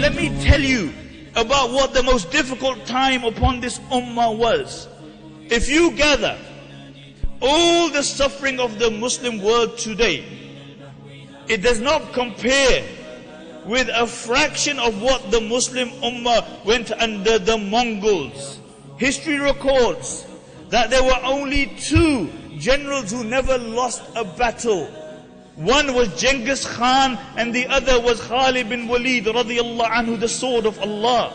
Let me tell you about what the most difficult time upon this ummah was. If you gather all the suffering of the Muslim world today, it does not compare with a fraction of what the Muslim ummah went under the Mongols. History records that there were only two generals who never lost a battle. One was Genghis Khan and the other was Khalid bin Walid radiyallahu anhu, the sword of Allah.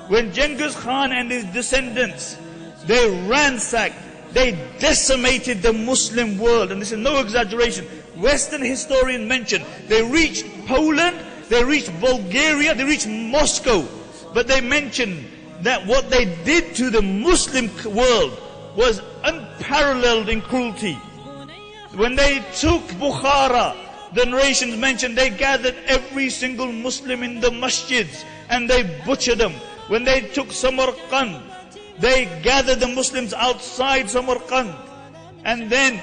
When Genghis Khan and his descendants, they ransacked, they decimated the Muslim world, and this is no exaggeration. Western historians mention they reached Poland, they reached Bulgaria, they reached Moscow, but they mention that what they did to the Muslim world was unparalleled in cruelty. When they took Bukhara, the narrations mention they gathered every single Muslim in the masjids and they butchered them. When they took Samarkand, they gathered the Muslims outside Samarkand, and then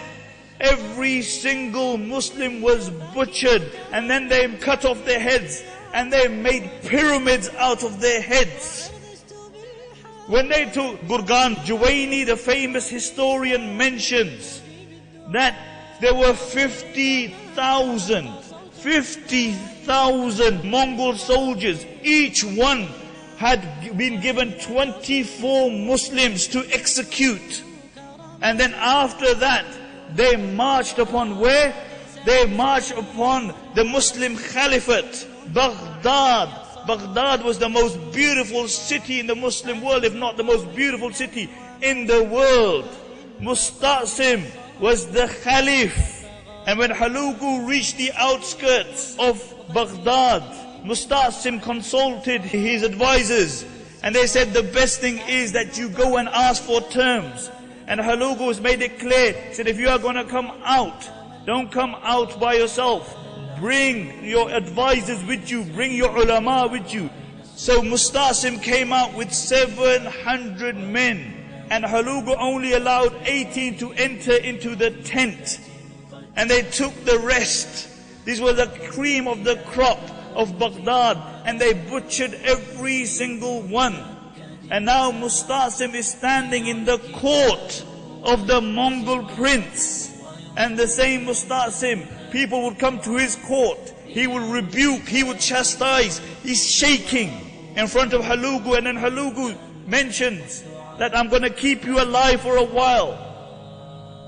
every single Muslim was butchered, and then they cut off their heads and they made pyramids out of their heads. When they took Gurgan, Juwaini, the famous historian, mentions that there were 50,000 Mongol soldiers. Each one had been given 24 Muslims to execute. And then after that, they marched upon where? They marched upon the Muslim Caliphate, Baghdad. Baghdad was the most beautiful city in the Muslim world, if not the most beautiful city in the world. Musta'sim was the Caliph. And when Halugu reached the outskirts of Baghdad, Musta'sim consulted his advisors, and they said the best thing is that you go and ask for terms. And Halugu has made it clear, he said, if you are going to come out, don't come out by yourself. Bring your advisors with you, bring your ulama with you. So Musta'sim came out with 700 men, and Halugu only allowed 18 to enter into the tent. And they took the rest. These were the cream of the crop of Baghdad, and they butchered every single one. And now Musta'sim is standing in the court of the Mongol prince. And the same Musta'sim, people would come to his court, he would rebuke, he would chastise, he's shaking in front of Halugu. And then Halugu mentions that I'm going to keep you alive for a while.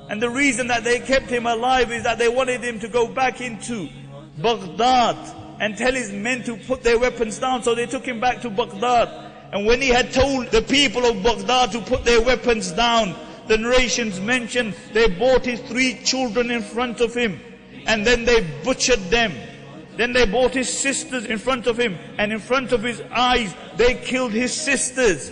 And the reason that they kept him alive is that they wanted him to go back into Baghdad and tell his men to put their weapons down. So they took him back to Baghdad. And when he had told the people of Baghdad to put their weapons down, the narrations mention they brought his 3 children in front of him, and then they butchered them. Then they brought his sisters in front of him, and in front of his eyes they killed his sisters.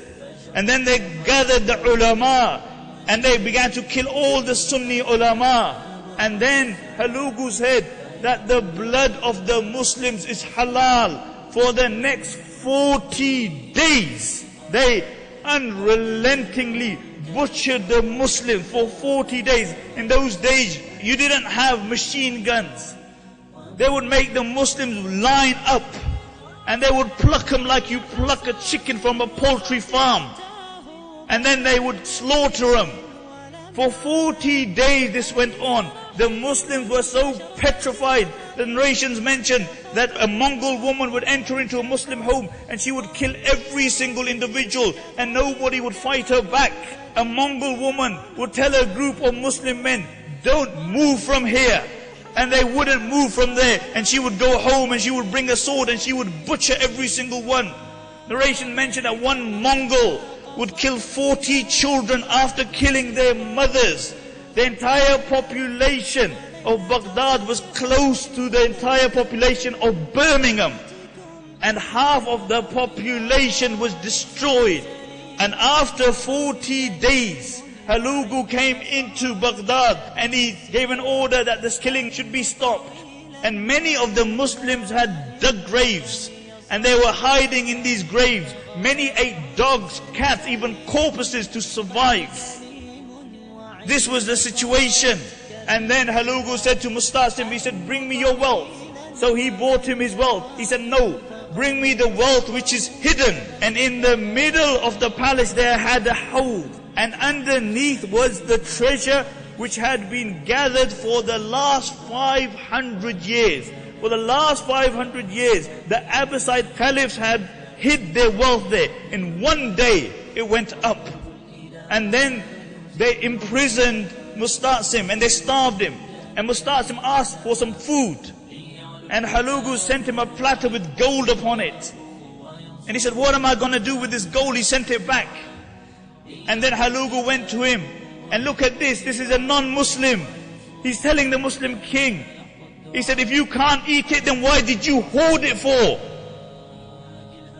And then they gathered the ulama, and they began to kill all the Sunni ulama. And then Halugu said that the blood of the Muslims is halal. For the next 40 days, they unrelentingly butchered the Muslims for 40 days. In those days, you didn't have machine guns. They would make the Muslims line up, and they would pluck them like you pluck a chicken from a poultry farm. And then they would slaughter them. For 40 days this went on. The Muslims were so petrified. The narrations mention that a Mongol woman would enter into a Muslim home and she would kill every single individual, and nobody would fight her back. A Mongol woman would tell a group of Muslim men, don't move from here. And they wouldn't move from there. And she would go home and she would bring a sword and she would butcher every single one. Narration mentioned that one Mongol would kill 40 children after killing their mothers. The entire population of Baghdad was close to the entire population of Birmingham. And half of the population was destroyed. And after 40 days, Halugu came into Baghdad and he gave an order that this killing should be stopped. And many of the Muslims had dug graves, and they were hiding in these graves. Many ate dogs, cats, even corpses to survive. This was the situation. And then Halugu said to Mustasim, he said, bring me your wealth. So he brought him his wealth. He said, no, bring me the wealth which is hidden. And in the middle of the palace there had a hawd. And underneath was the treasure which had been gathered for the last 500 years. For the last 500 years, the Abbasid caliphs had hid their wealth there. In one day, it went up. And then they imprisoned Mustasim and they starved him. And Mustasim asked for some food. And Halugu sent him a platter with gold upon it. And he said, what am I going to do with this gold? He sent it back. And then Halugu went to him. And look at this. This is a non-Muslim. He's telling the Muslim king. He said, if you can't eat it, then why did you hoard it for?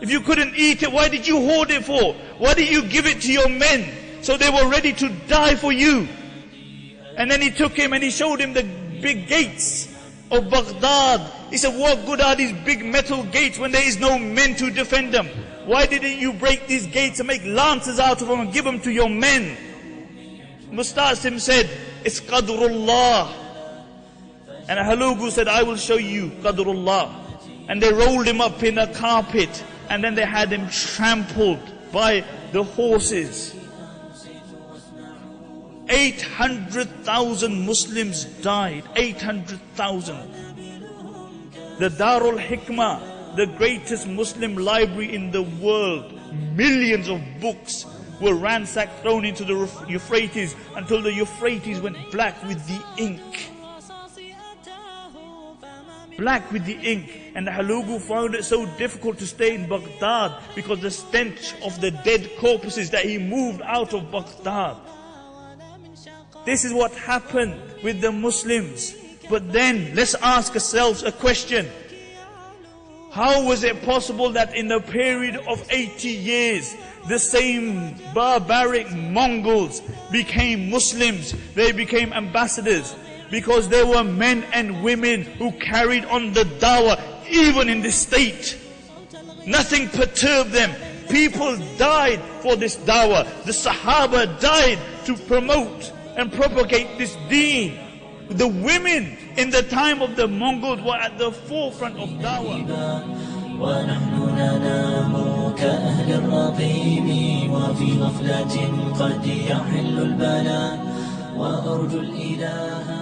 If you couldn't eat it, why did you hoard it for? Why did you give it to your men? So they were ready to die for you. And then he took him and he showed him the big gates of Baghdad. He said, what good are these big metal gates when there is no men to defend them? Why didn't you break these gates and make lances out of them and give them to your men? Mustasim said, it's Qadrullah. And Halugu said, I will show you Qadrullah. And they rolled him up in a carpet. And then they had him trampled by the horses. 800,000 Muslims died. 800,000. The Darul Hikmah, the greatest Muslim library in the world, millions of books were ransacked, thrown into the Euphrates until the Euphrates went black with the ink. Black with the ink. And Halugu found it so difficult to stay in Baghdad because the stench of the dead corpses that he moved out of Baghdad. This is what happened with the Muslims. But then, let's ask ourselves a question. How was it possible that in a period of 80 years, the same barbaric Mongols became Muslims? They became ambassadors. Because there were men and women who carried on the dawah, even in this state. Nothing perturbed them. People died for this dawah. The Sahaba died to promote and propagate this deen. The women in the time of the Mongols were at the forefront of dawah. ونحن ننام كأهل الرقيب وفي غفلة قد يحل البلاء وأرجو الإله